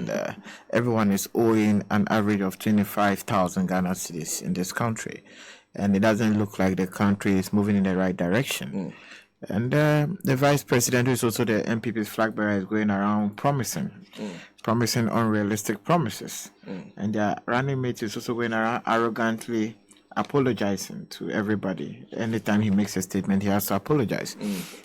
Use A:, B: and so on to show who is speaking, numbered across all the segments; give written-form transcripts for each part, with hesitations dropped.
A: and everyone is owing an average of 25,000 Ghana cedis in this country, and it doesn't look like the country is moving in the right direction. And the vice president, who is also the MPP's flag bearer, is going around promising unrealistic promises. And their running mate is also going around arrogantly apologizing to everybody. Anytime he makes a statement, he has to apologize.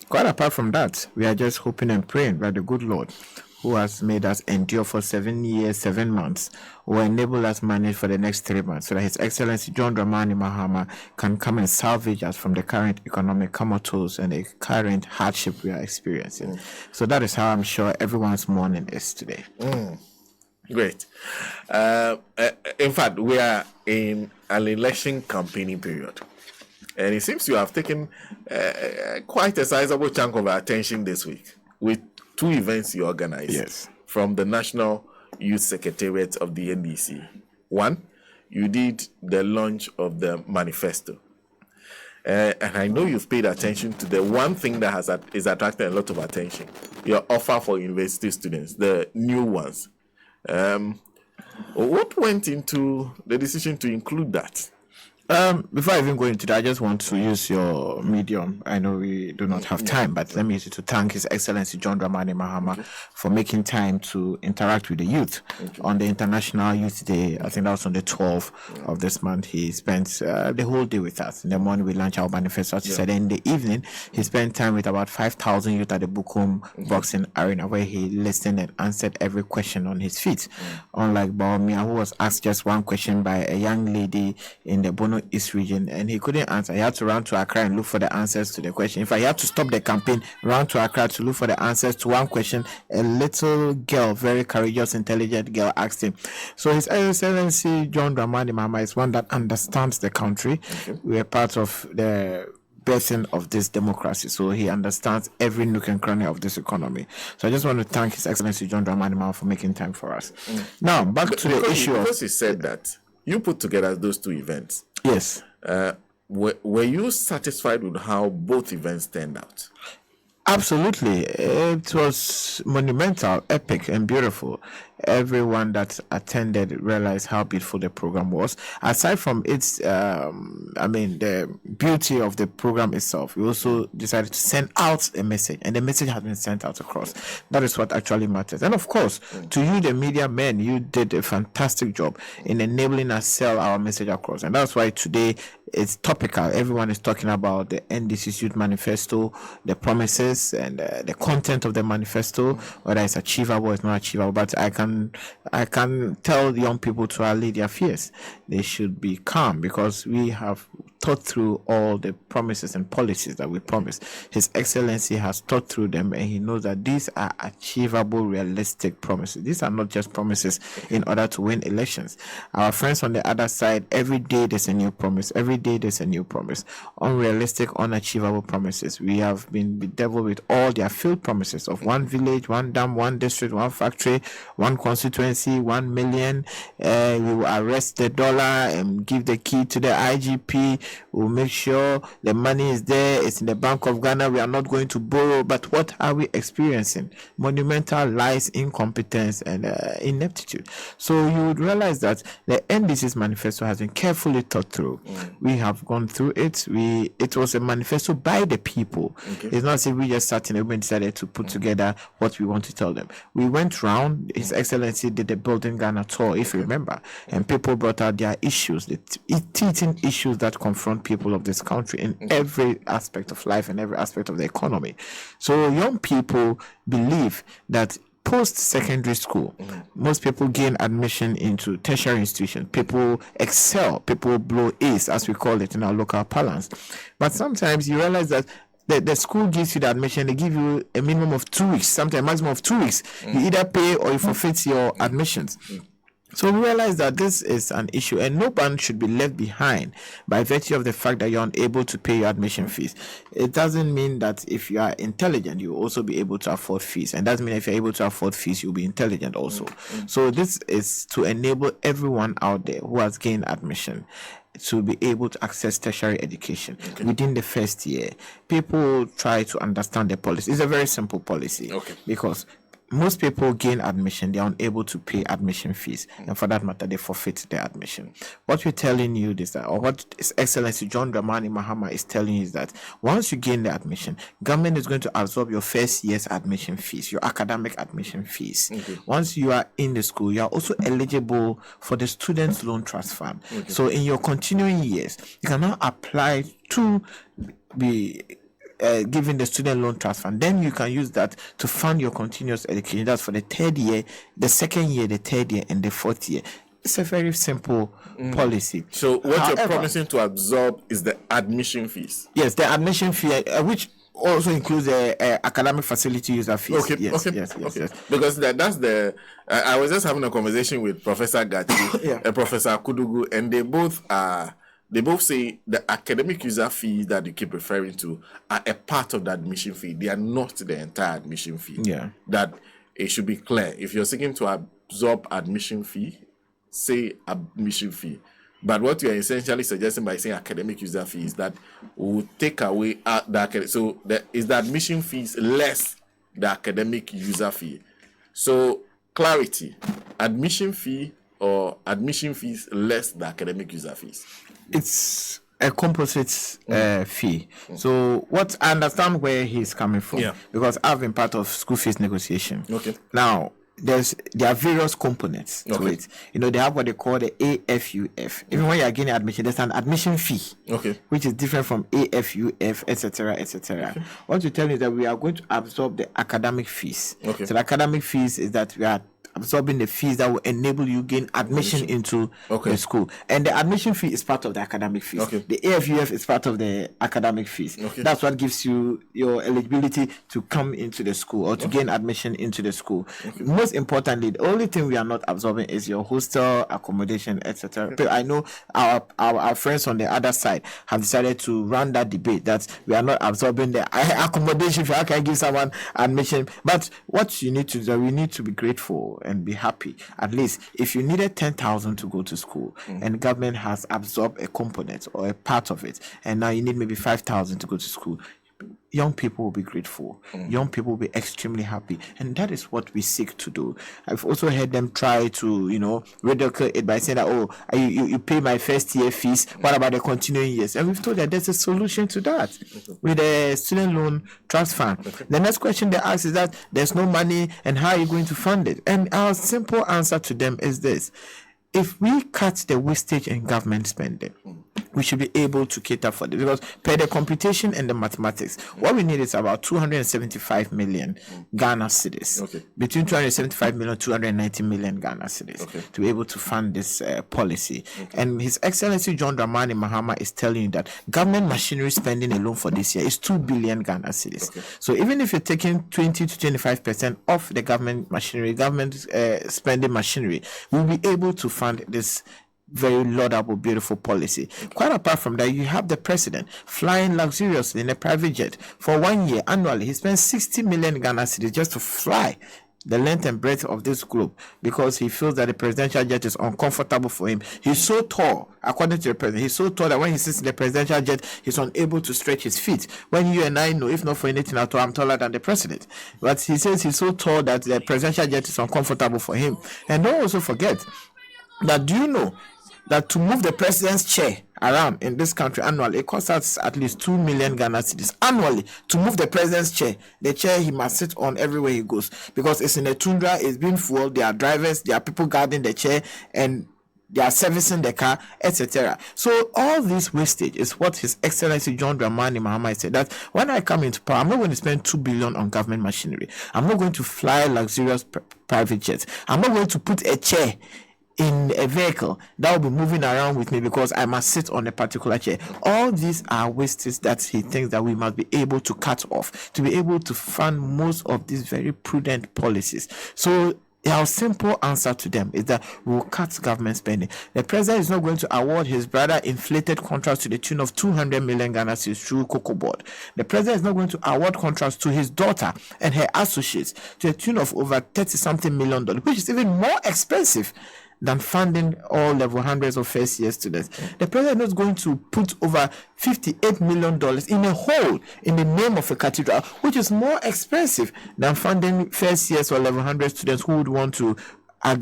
A: Quite apart from that, we are just hoping and praying that the good Lord, who has made us endure for 7 years, 7 months, will enable us manage for the next 3 months, so that His Excellency John Dramani Mahama can come and salvage us from the current economic comatose and the current hardship we are experiencing. So that is how I'm sure everyone's morning is today.
B: Great. In fact, we are in an election campaigning period, and it seems you have taken quite a sizable chunk of our attention this week with 2 events you organized from the National Youth Secretariat of the NDC. One, you did the launch of the manifesto. And I know you've paid attention to the one thing that is attracting a lot of attention, your offer for university students, the new ones. What went into the decision to include that?
A: Before I even go into that, I just want to use your medium. I know we do not have time, but let me use it to thank His Excellency John Dramani Mahama for making time to interact with the youth on the International Youth Day. I think that was on the 12th of this month. He spent the whole day with us. In the morning, we launched our manifesto, as you said. In the evening, he spent time with about 5,000 youth at the Bukum Boxing Arena, where he listened and answered every question on his feet. Unlike Baumia, who was asked just one question by a young lady in the Bono East region, and he couldn't answer. He had to run to Accra and look for the answers to the question. In fact, he had to stop the campaign, run to Accra to look for the answers to one question a little girl, very courageous, intelligent girl, asked him. So His Excellency John Dramani Mahama is one that understands the country. We are part of the birthing of this democracy, so he understands every nook and cranny of this economy. So I just want to thank His Excellency John Dramani Mahama for making time for us. Now, back to the issue.
B: Because he said that you put together those 2 events.
A: Yes.
B: Were you satisfied with how both events turned out?
A: Absolutely. It was monumental, epic, and beautiful. Everyone that attended realized how beautiful the program was. Aside from its, the beauty of the program itself, we also decided to send out a message, and the message has been sent out across. That is what actually matters. And of course, to you, the media men, you did a fantastic job in enabling us sell our message across. And that's why today it's topical. Everyone is talking about the NDC's Youth Manifesto, the promises and the content of the manifesto, whether it's achievable or it's not achievable. But I can tell young people to allay their fears. They should be calm, because we have thought through all the promises and policies that we promised. His Excellency has thought through them, and he knows that these are achievable, realistic promises. These are not just promises in order to win elections. Our friends on the other side, every day there's a new promise. Every day there's a new promise. Unrealistic, unachievable promises. We have been bedeviled with all their failed promises of 1 village, 1 dam, 1 district, 1 factory, 1 constituency, 1 million. We will arrest the dollar and give the key to the IGP. We'll make sure the money is there. It's in the Bank of Ghana. We are not going to borrow. But what are we experiencing? Monumental lies, incompetence, and ineptitude. So you would realize that the NDC's manifesto has been carefully thought through. We have gone through it. It was a manifesto by the people. It's not as if we just sat in and decided to put together what we want to tell them. We went round. His Excellency did the Building Ghana tour, if you remember, and people brought out their issues, the teething issues that confront people of this country in every aspect of life and every aspect of the economy. So young people believe that post-secondary school, most people gain admission into tertiary institutions. People excel, people blow A's, as we call it in our local parlance. But sometimes you realize that the school gives you the admission, they give you a minimum of 2 weeks, sometimes a maximum of 2 weeks. You either pay or you forfeit your admissions. So we realize that this is an issue, and no one should be left behind by virtue of the fact that you're unable to pay your admission fees. It doesn't mean that if you are intelligent, you'll also be able to afford fees. And doesn't mean if you're able to afford fees, you'll be intelligent also. So this is to enable everyone out there who has gained admission to be able to access tertiary education within the first year. People try to understand the policy. It's a very simple policy because most people gain admission, they're unable to pay admission fees, and for that matter, they forfeit their admission. What we're telling you is that, or what His Excellency John Dramani Mahama is telling you is that once you gain the admission, government is going to absorb your first year's admission fees, your academic admission fees. Once you are in the school, you are also eligible for the Students Loan Trust Fund. So in your continuing years, you can now apply to be given the student loan trust fund. Then you can use that to fund your continuous education. That's for the third year, the second year, the third year, and the fourth year. It's a very simple policy.
B: So what you're promising to absorb is the admission fees.
A: Yes, the admission fee, which also includes the academic facility user fees.
B: Okay,
A: yes,
B: okay,
A: yes,
B: okay.
A: Yes.
B: Because that's the. I was just having a conversation with Professor Gachi and Professor Kudugu, and they both say the academic user fees that you keep referring to are a part of the admission fee. They are not the entire admission fee.
A: Yeah.
B: That it should be clear. If you're seeking to absorb admission fee, say admission fee. But what you are essentially suggesting by saying academic user fee is that we will take away the academic. So is the admission fees less the academic user fee. So clarity, admission fee or admission fees less the academic user fees.
A: It's a composite fee. So what I understand where he's coming from, because I've been part of school fees negotiation.
B: Okay.
A: Now there are various components to it. They have what they call the AFUF. Even when you are getting admission, there's an admission fee, which is different from AFUF, etc., etc. What you tell me is that we are going to absorb the academic fees. So the academic fees is that we are absorbing the fees that will enable you gain admission into the school, and the admission fee is part of the academic fees. The AFUF is part of the academic fees. That's what gives you your eligibility to come into the school or to gain admission into the school. Most importantly, the only thing we are not absorbing is your hostel accommodation, etc. I know our friends on the other side have decided to run that debate that we are not absorbing the accommodation fee. How can I give someone admission? But what you need to do, we need to be grateful and be happy. At least if you needed 10,000 to go to school and the government has absorbed a component or a part of it, and now you need maybe 5,000 to go to school, young people will be grateful. Young people will be extremely happy, and that is what we seek to do. I've also heard them try to ridicule it by saying that, you pay my first year fees, what about the continuing years? And we've told that there's a solution to that with the student loan trust fund. The next question they ask is that there's no money, and how are you going to fund it? And our simple answer to them is this: if we cut the wastage in government spending, we should be able to cater for this, because per the computation and the mathematics, what we need is about 275 million Ghana cedis, between 275 million 290 million Ghana cedis, to be able to fund this policy. And His Excellency John Dramani Mahama is telling you that government machinery spending alone for this year is 2 billion Ghana cedis. So even if you're taking 20 to 25% off the government machinery, spending machinery, we'll be able to fund this very laudable, beautiful policy. Quite apart from that, you have the president flying luxuriously in a private jet for 1 year annually. He spends 60 million Ghana cedis just to fly the length and breadth of this globe, because he feels that the presidential jet is uncomfortable for him. He's so tall, according to the president, he's so tall that when he sits in the presidential jet, he's unable to stretch his feet. When you and I know, if not for anything at all, I'm taller than the president. But he says he's so tall that the presidential jet is uncomfortable for him. And don't also forget that, do you know that to move the president's chair around in this country annually, it costs us at least 2 million Ghana cedis annually to move the president's chair. The chair he must sit on everywhere he goes, because it's in a tundra, it's being fueled, there are drivers, there are people guarding the chair, and they are servicing the car, etc. So all this wastage is what His Excellency John Dramani Mahama said, that when I come into power, I'm not going to spend 2 billion on government machinery. I'm not going to fly luxurious private jets. I'm not going to put a chair in a vehicle that will be moving around with me because I must sit on a particular chair. All these are wastes that he thinks that we must be able to cut off to be able to fund most of these very prudent policies. So our simple answer to them is that we will cut government spending. The president is not going to award his brother inflated contracts to the tune of 200 million Ghana cedis through Cocoa Board. The president is not going to award contracts to his daughter and her associates to the tune of over 30-something million dollars, which is even more expensive than funding all level hundreds of first year students. The president is going to put over $58 million in a hole in the name of a cathedral, which is more expensive than funding first years or level 100 students who would want to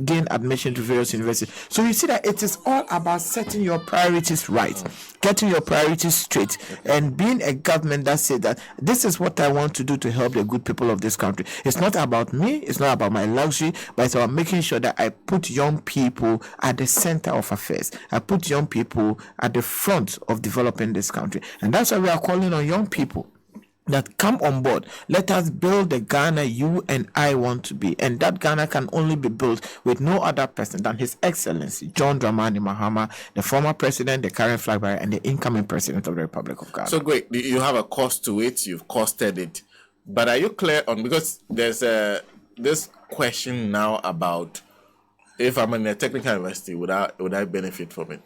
A: gain admission to various universities. So you see that it is all about setting your priorities right, getting your priorities straight, and being a government that says that this is what I want to do to help the good people of this country. It's not about me, it's not about my luxury, but it's about making sure that I put young people at the center of affairs. I put young people at the front of developing this country. And that's why we are calling on young people that come on board. Let us build the Ghana you and I want to be. And that Ghana can only be built with no other person than His Excellency John Dramani Mahama, the former president, the current flag bearer, and the incoming president of the Republic of Ghana.
B: So great. You have a cost to it. You've costed it. But are you clear on, because there's this question now about if I'm in a technical university, would I benefit from it?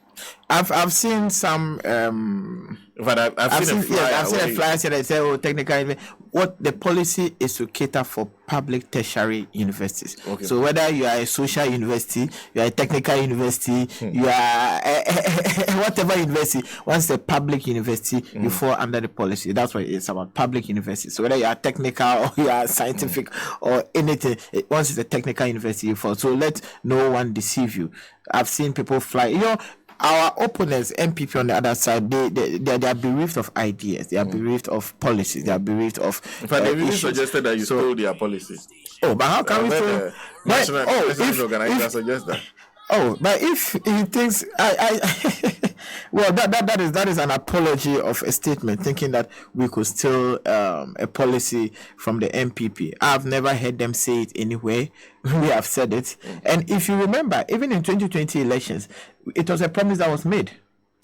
A: I've seen some.
B: But I've seen a flyer.
A: I've seen a flyer that say, "Oh, technical." What the policy is to cater for public tertiary universities. Okay. So whether you are a social university, you are a technical university, you are whatever university, once the public university, you fall under the policy. That's what it's about, public university. So whether you are technical or you are scientific or anything, once it's a technical university, you fall. So let no one deceive you. I've seen people fly. Our opponents, MPP on the other side, they are bereaved of ideas, they are bereaved of policies, they are bereaved of.
B: In fact, they even suggested that you stole their policies.
A: Oh, but how can we steal?
B: National organizer suggest that.
A: Oh, but if he thinks well, that is an apology of a statement, thinking that we could steal a policy from the MPP. I've never heard them say it anyway. We have said it, and if you remember, even in 2020 elections, it was a promise that was made.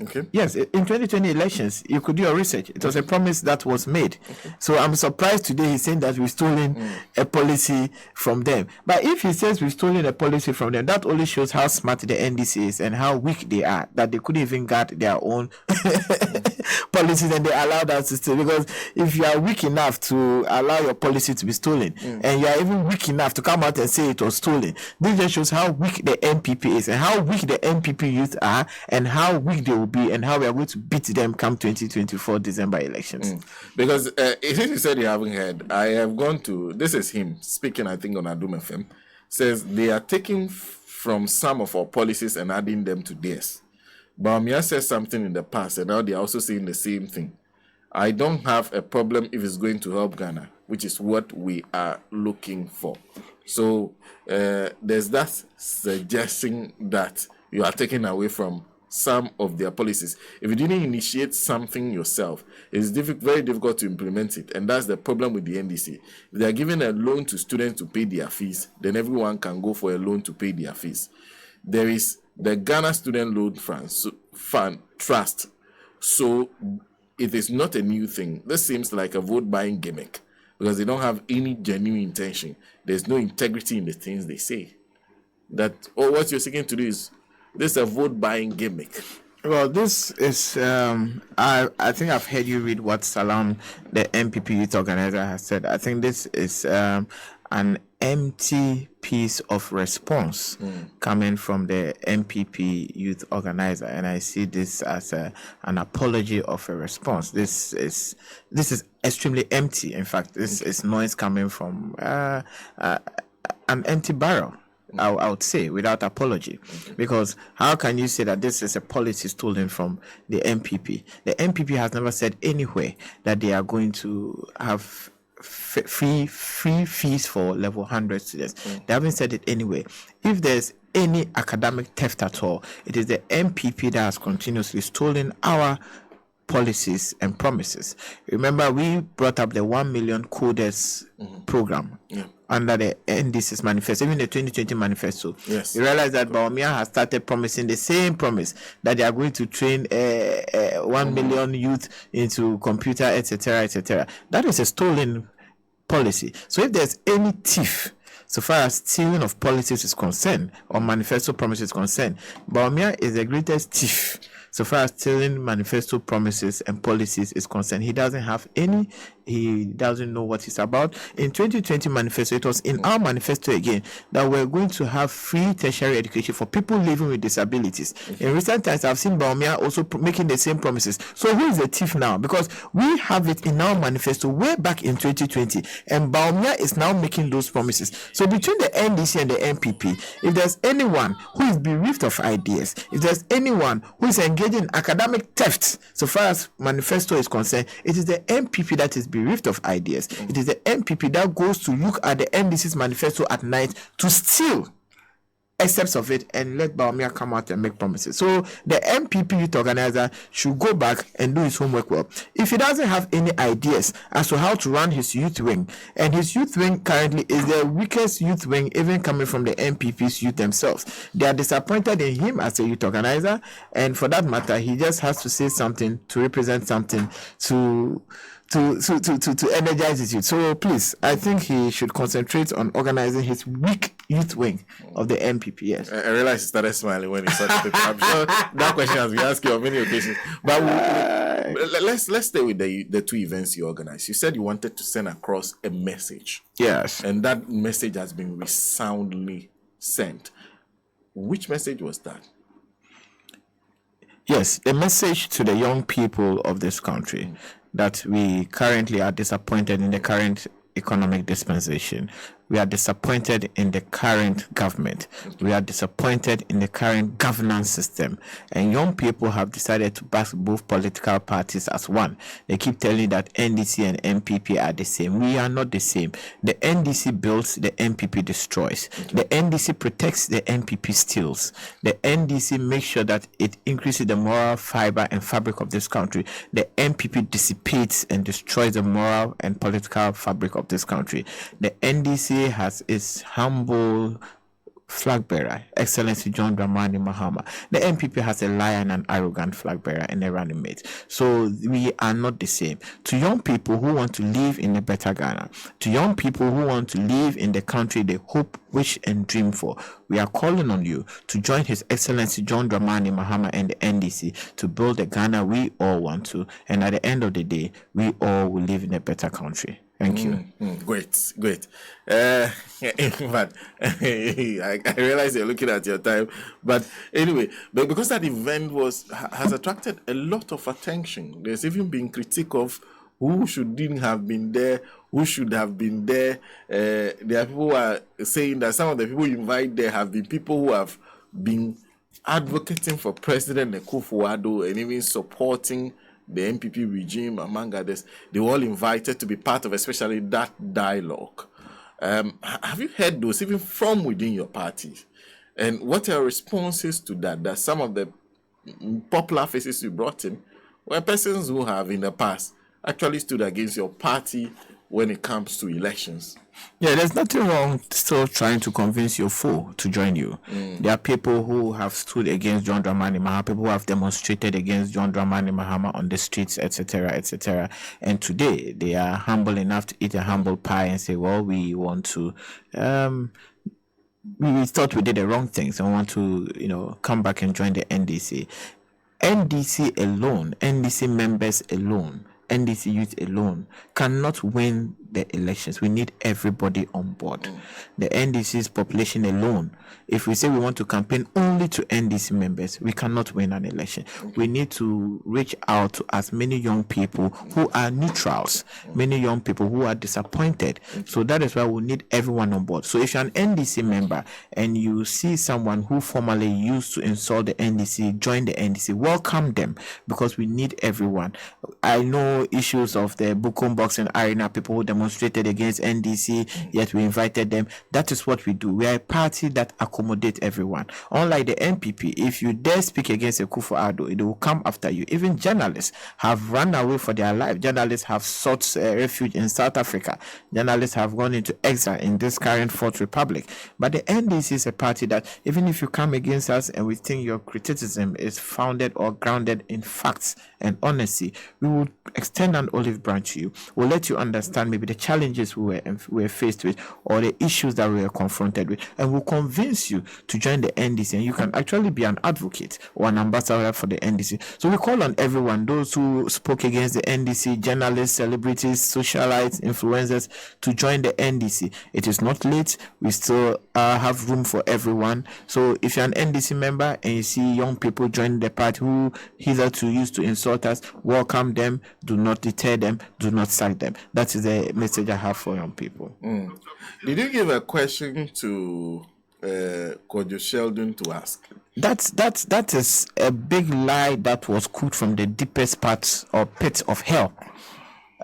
B: Okay.
A: Yes, in 2020 elections, you could do your research. It was a promise that was made. Okay. So I'm surprised today he's saying that we've stolen a policy from them. But if he says we've stolen a policy from them, that only shows how smart the NDC is and how weak they are, that they couldn't even guard their own policies and they allowed us to steal. Because if you are weak enough to allow your policy to be stolen, and you are even weak enough to come out and say it was stolen, this just shows how weak the MPP is and how weak the MPP youth are and how weak they will be and how we are going to beat them come 2024 December elections.
B: Because if you said you haven't heard, I have gone to, this is him speaking, I think on Adum FM, says they are taking from some of our policies and adding them to theirs. Baumia said something in the past and now they are also saying the same thing. I don't have a problem if it's going to help Ghana, which is what we are looking for. So there's that suggesting that you are taking away from some of their policies. If you didn't initiate something yourself, it's very difficult to implement it. And that's the problem with the NDC. If they are giving a loan to students to pay their fees, then everyone can go for a loan to pay their fees. There is the Ghana Student Loan Fund Trust. So it is not a new thing. This seems like a vote buying gimmick because they don't have any genuine intention. There's no integrity in the things they say. What you're seeking to do is this is a vote buying gimmick.
A: Well, this is I think I've heard you read what Salam, the MPP youth organizer, has said. I think this is an empty piece of response coming from the MPP youth organizer, and I see this as an apology of a response. This is extremely empty. In fact, this is noise coming from an empty barrel. I would say without apology, because how can you say that this is a policy stolen from the MPP? The MPP has never said anywhere that they are going to have free fees for level 100 students. They haven't said it anyway. If there's any academic theft at all, it is the MPP that has continuously stolen our policies and promises. Remember, we brought up the 1 million coders program under the NDC's manifesto, even the 2020 manifesto.
B: Yes.
A: You realize that Baumia has started promising the same promise that they are going to train 1 million youth into computer, etc., etc. That is a stolen policy. So if there's any thief, so far as stealing of policies is concerned, or manifesto promises is concerned, Baumia is the greatest thief. So far as stealing manifesto promises and policies is concerned. He doesn't have any he doesn't know what it's about. In 2020 manifesto, it was in our manifesto again that we're going to have free tertiary education for people living with disabilities. In recent times, I've seen Baumia also making the same promises. So who is the thief now? Because we have it in our manifesto way back in 2020, and Baumia is now making those promises. So between the NDC and the MPP, if there's anyone who is bereft of ideas, if there's anyone who is engaged in academic theft, so far as manifesto is concerned, it is the MPP that is bereft of ideas. It is the MPP that goes to look at the NDC's manifesto at night to steal excerpts of it and let Baumia come out and make promises. So the MPP youth organizer should go back and do his homework well. If he doesn't have any ideas as to how to run his youth wing, and his youth wing currently is the weakest youth wing, even coming from the MPP's youth themselves, they are disappointed in him as a youth organizer, and for that matter, he just has to say something to represent something to energize his youth. So please, I think he should concentrate on organizing his weak youth wing of the MPP. Yes.
B: I realized you started smiling when you said it. I'm sure that question has been asked you on many occasions. But let's stay with the two events you organized. You said you wanted to send across a message.
A: Yes.
B: And that message has been resoundingly sent. Which message was that?
A: Yes, the message to the young people of this country that we currently are disappointed in the current economic dispensation. We are disappointed in the current government. We are disappointed in the current governance system. And young people have decided to back both political parties as one. They keep telling that NDC and MPP are the same. We are not the same. The NDC builds, the MPP destroys. The NDC protects, the MPP steals. The NDC makes sure that it increases the moral fiber and fabric of this country. The MPP dissipates and destroys the moral and political fabric of this country. The NDC has its humble flag bearer, Excellency John Dramani Mahama. The MPP has a lion and arrogant flag bearer and a running mate. So we are not the same. To young people who want to live in a better Ghana, to young people who want to live in the country they hope, wish, and dream for, we are calling on you to join His Excellency John Dramani Mahama and the NDC to build the Ghana we all want to. And at the end of the day, we all will live in a better country. Thank you.
B: Great. In fact, I realize you're looking at your time, but anyway, but because that event has attracted a lot of attention, there's even been critique of who shouldn't have been there, who should have been there. There are people who are saying that some of the people you invite there have been people who have been advocating for President Akufo-Addo and even supporting the MPP regime, among others. They were all invited to be part of especially that dialogue. Have you heard those, even from within your party? And what are your responses to that? That some of the popular faces you brought in were persons who have in the past actually stood against your party when it comes to elections.
A: Yeah, there's nothing wrong still trying to convince your foe to join you. There are people who have stood against John Dramani Mahama, people who have demonstrated against John Dramani Mahama on the streets, etc., etc. And today they are humble enough to eat a humble pie and say, well, we want to we thought we did the wrong things and want to, come back and join the NDC. NDC alone, NDC members alone, NDC youth alone cannot win the elections. We need everybody on board. The NDC's population alone, if we say we want to campaign only to NDC members, we cannot win an election. We need to reach out to as many young people who are neutrals, many young people who are disappointed. So that is why we need everyone on board. So if you're an NDC member and you see someone who formerly used to insult the NDC, join the NDC, welcome them, because we need everyone. I know issues of the Bukom Boxing Arena, people who demonstrated against NDC, yet we invited them. That is what we do. We are a party that accommodates everyone. Unlike the MPP, if you dare speak against Akufo-Addo, it will come after you. Even journalists have run away for their life. Journalists have sought refuge in South Africa. Journalists have gone into exile in this current Fourth Republic. But the NDC is a party that even if you come against us and we think your criticism is founded or grounded in facts and honesty, we will extend an olive branch to you. We'll let you understand maybe the challenges we were faced with or the issues that we were confronted with, and we'll convince you to join the NDC, and you can actually be an advocate or an ambassador for the NDC. So we call on everyone, those who spoke against the NDC, journalists, celebrities, socialites, influencers, to join the NDC. It is not late. We still have room for everyone. So if you're an NDC member and you see young people join the party who hitherto used to insult us, welcome them. Do not deter them. Do not sack them. That is the message I have for young people.
B: Did you give a question to Kojo Sheldon to ask?
A: That is a big lie that was cooked from the deepest parts or pits of hell.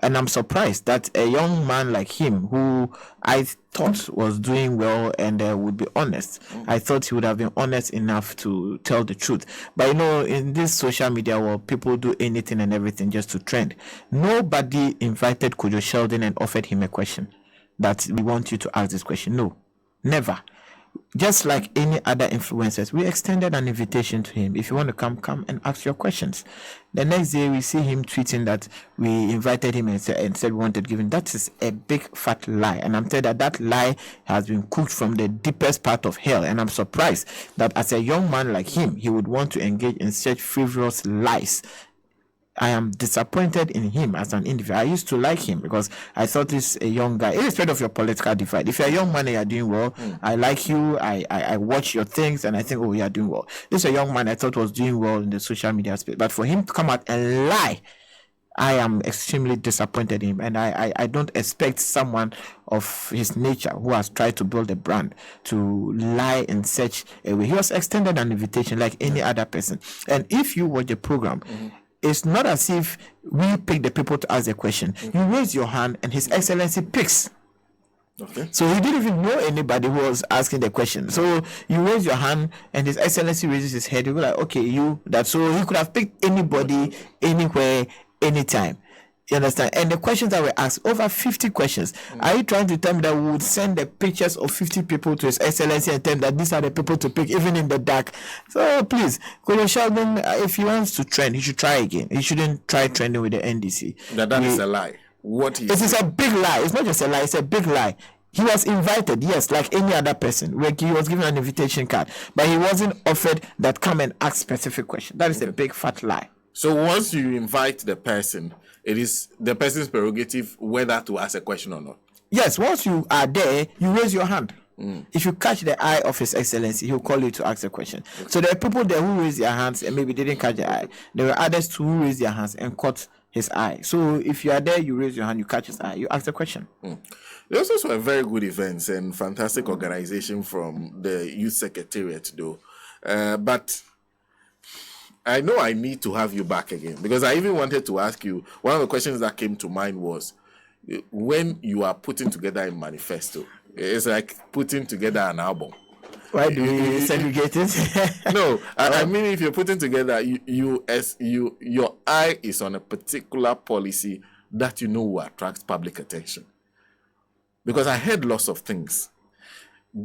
A: And I'm surprised that a young man like him, who I thought was doing well and would be honest, I thought he would have been honest enough to tell the truth. But in this social media world, people do anything and everything just to trend. Nobody invited Kojo Sheldon and offered him a question that we want you to ask this question. No, never. Just like any other influencers, we extended an invitation to him. If you want to come and ask your questions. The next day, we see him tweeting that we invited him and said we wanted to give him. That is a big fat lie. And I'm telling you that lie has been cooked from the deepest part of hell. And I'm surprised that as a young man like him, he would want to engage in such frivolous lies. I am disappointed in him as an individual. I used to like him because I thought he's a young guy, irrespective of your political divide. If you're a young man and you're doing well, I like you. I watch your things and I think, you are doing well. This is a young man I thought was doing well in the social media space. But for him to come out and lie, I am extremely disappointed in him. And I don't expect someone of his nature who has tried to build a brand to lie in such a way. He was extended an invitation like any other person. And if you watch the program, it's not as if we pick the people to ask the question. You raise your hand and His Excellency picks.
B: Okay.
A: So he didn't even know anybody who was asking the question. So you raise your hand and His Excellency raises his head. You go like, okay, you that. So he could have picked anybody, anywhere, anytime. You understand? And the questions that were asked, over 50 questions. Are you trying to tell me that we would send the pictures of 50 people to His Excellency and tell him that these are the people to pick, even in the dark? So please, Kojo Sheldon, if he wants to trend, he should try again. He shouldn't try trending with the NDC.
B: That is a lie. It
A: is a big lie. It's not just a lie, it's a big lie. He was invited, yes, like any other person. He was given an invitation card, but he wasn't offered that come and ask specific question. That is a big fat lie.
B: So once you invite the person, it is the person's prerogative whether to ask a question or not.
A: Yes, once you are there, you raise your hand. If you catch the eye of His Excellency, he'll call you to ask a question. Okay. So there are people there who raised their hands and maybe didn't catch the eye. There were others too who raised their hands and caught his eye. So if you are there, you raise your hand, you catch his eye, you ask the question.
B: There's also a very good events and fantastic organization from the Youth Secretariat, though. But I know I need to have you back again because I even wanted to ask you, one of the questions that came to mind was, when you are putting together a manifesto, it's like putting together an album.
A: Why do we segregate it?
B: No, I mean, if you're putting together, your eye is on a particular policy that you know will attract public attention. Because I heard lots of things.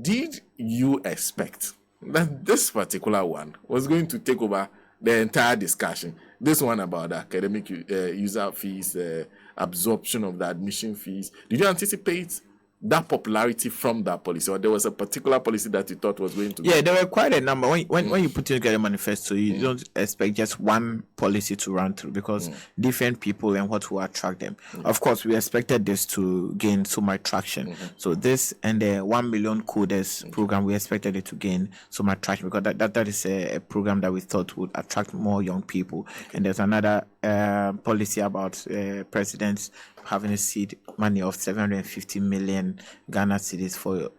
B: Did you expect that this particular one was going to take over the entire discussion? This one about the academic user fees, absorption of the admission fees. Did you anticipate that popularity from that policy, or there was a particular policy that you thought was going to?
A: Yeah, there were quite a number. When you put together a manifesto, you don't expect just one policy to run through because different people and what will attract them. Of course, we expected this to gain so much traction. So this and the 1 million coders program, we expected it to gain so much traction because that is a program that we thought would attract more young people. And there's another policy about presidents having a seed money of 750 million Ghana cedis for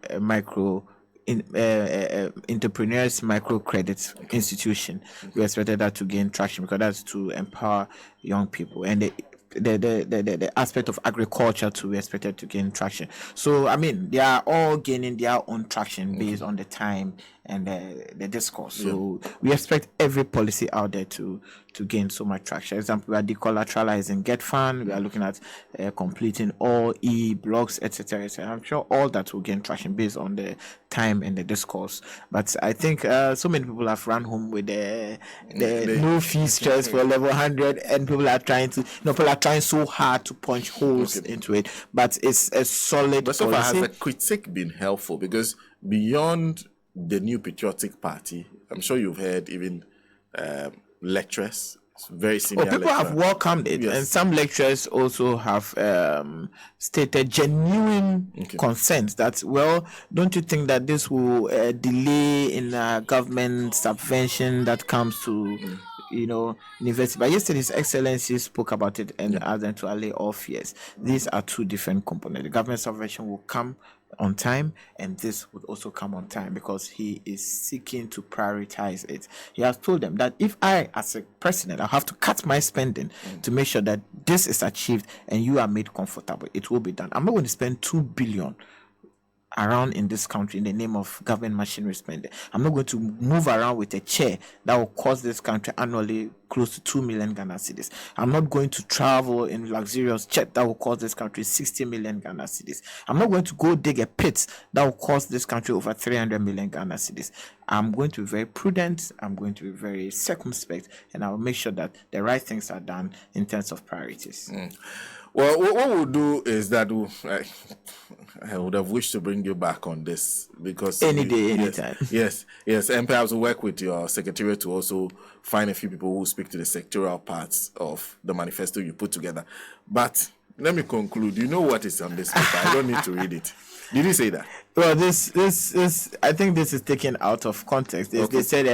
A: entrepreneurs microcredit institution. We expected that to gain traction because that's to empower young people, and the aspect of agriculture too, we expected to gain traction. So I mean, they are all gaining their own traction based on the time and the discourse. So we expect every policy out there to gain so much traction. For example, we are decollateralizing Get Fund. We are looking at completing all e-blocks, etc. I'm sure all that will gain traction based on the time and the discourse. But I think so many people have run home with the no fee stress for level 100, and people are trying so hard to punch holes into it. But it's a solid.
B: But so far, has the critique been helpful? Because beyond the New Patriotic Party, I'm sure you've heard even lecturers, very senior
A: people
B: lecturers
A: have welcomed it, and some lecturers also have stated genuine concerns that, well, don't you think that this will delay in government subvention that comes to university? But yesterday His Excellency spoke about it and asked them to allay all fears. These are two different components. The government subvention will come on time, and this would also come on time, because he is seeking to prioritize it. He has told them that if I, as a president, I have to cut my spending to make sure that this is achieved and you are made comfortable, it will be done. I'm not going to spend 2 billion around in this country in the name of government machinery spending. I'm not going to move around with a chair that will cost this country annually close to 2 million Ghana cedis. I'm not going to travel in luxurious jet that will cost this country 60 million Ghana cedis. I'm not going to go dig a pit that will cost this country over 300 million Ghana cedis. I'm going to be very prudent. I'm going to be very circumspect, and I will make sure that the right things are done in terms of priorities.
B: Well, what we'll do is that I would have wished to bring you back on this, because
A: any day, anytime.
B: Yes, and perhaps we'll work with your secretariat to also find a few people who speak to the sectorial parts of the manifesto you put together. But let me conclude. You know what is on this paper. I don't need to read it. Did he say that?
A: Well, this I think this is taken out of context. They said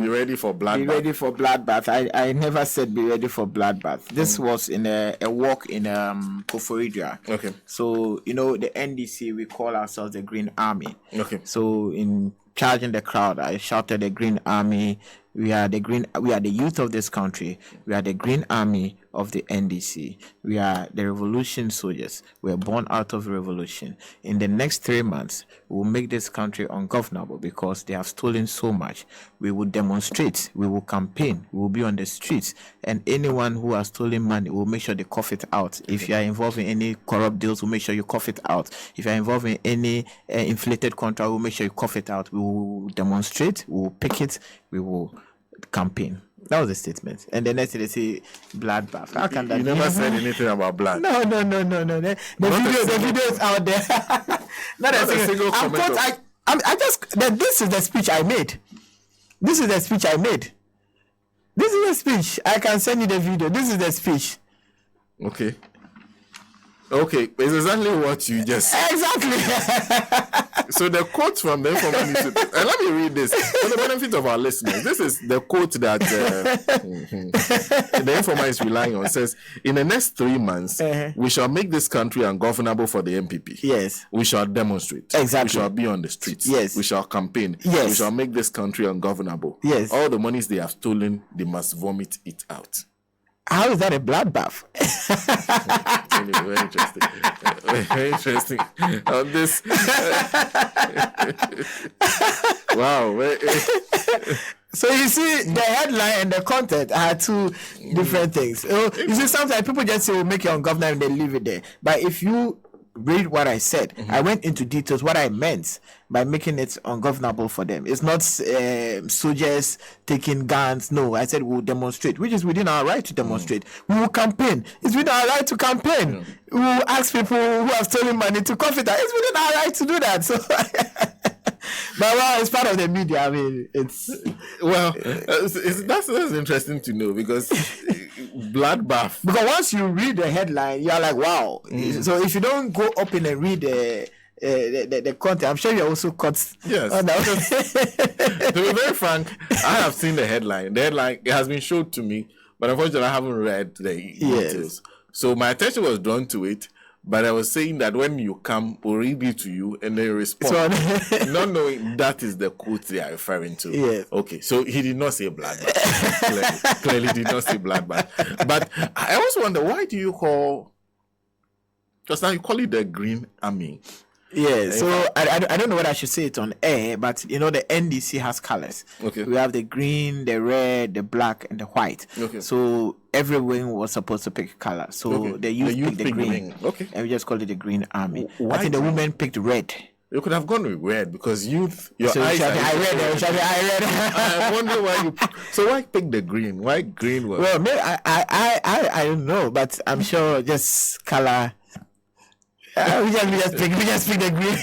B: be ready for bloodbath.
A: Be ready for bloodbath. I never said be ready for bloodbath. This was in a walk in Koforidua.
B: Okay.
A: So the NDC, we call ourselves the Green Army.
B: Okay.
A: So in charging the crowd, I shouted the Green Army. We are the youth of this country. We are the Green Army of the NDC. We are the revolution soldiers. We are born out of revolution. In the next 3 months, we will make this country ungovernable because they have stolen so much. We will demonstrate. We will campaign. We will be on the streets. And anyone who has stolen money, we'll make sure they cough it out. If you are involved in any corrupt deals, we'll make sure you cough it out. If you are involved in any inflated contract, we'll make sure you cough it out. We will demonstrate. We will picket. We will campaign. That was the statement. And the next thing they say bloodbath. How can that
B: You never said anything about blood.
A: No. The video is out there. Not a single comment. This is the speech I made. This is the speech. I can send you the video. This is the speech.
B: Okay, it's exactly what you just said.
A: Exactly.
B: So the quote from the Informer News, and let me read this for the benefit of our listeners. This is the quote that the Informer is relying on. It says, in the next 3 months, we shall make this country ungovernable for the MPP.
A: Yes.
B: We shall demonstrate.
A: Exactly.
B: We shall be on the streets.
A: Yes.
B: We shall campaign.
A: Yes.
B: We shall make this country ungovernable.
A: Yes.
B: All the monies they have stolen, they must vomit it out.
A: How is that a bloodbath?
B: Anyway, very interesting. Very interesting. On this. Wow.
A: So you see, the headline and the content are two different things. You see, sometimes people just say, we'll make it ungovernable and they leave it there. But if you read what I said, I went into details what I meant by making it ungovernable for them. It's not soldiers taking guns. No, I said we'll demonstrate, which is within our right to demonstrate. We will campaign. It's within our right to campaign. We will ask people who have stolen money to cough it out. It's within our right to do that. So, but well, it's part of the media. I mean, it's
B: that's interesting to know, because bloodbath.
A: Because once you read the headline, you're like, wow. So if you don't go up in and read the content, I'm sure you also caught.
B: Yes. To be very frank, I have seen the headline. The headline, it has been showed to me, but unfortunately I haven't read the details. So my attention was drawn to it. But I was saying that when you come, we'll read it to you and then respond. Not knowing that is the quote they are referring to.
A: Yes.
B: Okay, so he did not say bloodbath. clearly did not say bloodbath. But I also wonder, why do you call, just now you call it the Green Army,
A: Yeah, so I don't know whether I should say it on air, but the NDC has colors.
B: Okay.
A: We have the green, the red, the black, and the white.
B: Okay.
A: So every wing was supposed to pick color. So the youth picked the green.
B: Okay.
A: And we just called it the Green Army.
B: Why
A: I think the women picked red.
B: You could have gone with red because youth, your
A: So
B: eyes are.
A: I read.
B: I wonder why you. So why pick the green? Why green was?
A: Well, maybe I don't know, but I'm sure just color. We just pick the green.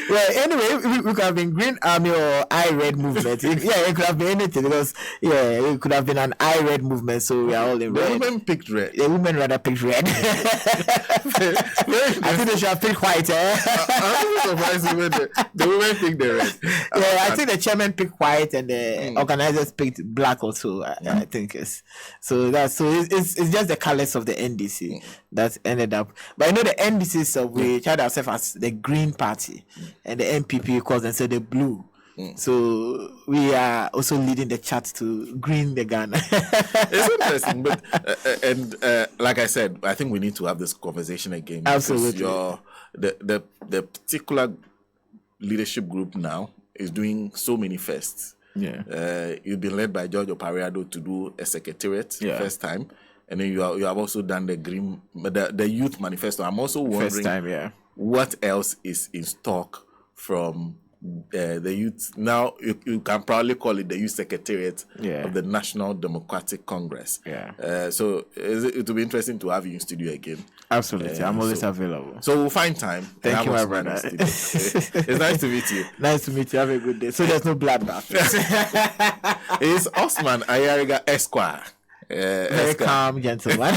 A: Well, anyway, we could have been Green Army or I Red movement. It could have been anything because it could have been an I Red movement. So we are all in red.
B: The women picked red.
A: The women rather picked red. I think they should have picked white.
B: I'm surprised when the women picked the red.
A: I think the chairman picked white and the organizers picked black also. I think it's just the colors of the NDC that ended up. But the NDC we tried ourselves as the Green Party, and the NPP calls themselves the Blue. So we are also leading the chat to green the Ghana.
B: It's interesting, but like I said, I think we need to have this conversation again.
A: Absolutely.
B: The particular leadership group now is doing so many firsts.
A: Yeah.
B: You've been led by George Opariado to do a secretariat first time, and then you have also done the youth manifesto. I'm also wondering
A: First time,
B: what else is in stock from the youth. Now you can probably call it the youth secretariat of the National Democratic Congress. So it will be interesting to have you in studio again.
A: Absolutely. I'm always available.
B: So we'll find time.
A: Thank you, my brother.
B: It's nice to meet you.
A: Nice to meet you. Have a good day. So there's no bloodbath.
B: It's Osman Ayariga Esquire.
A: Very calm gentleman.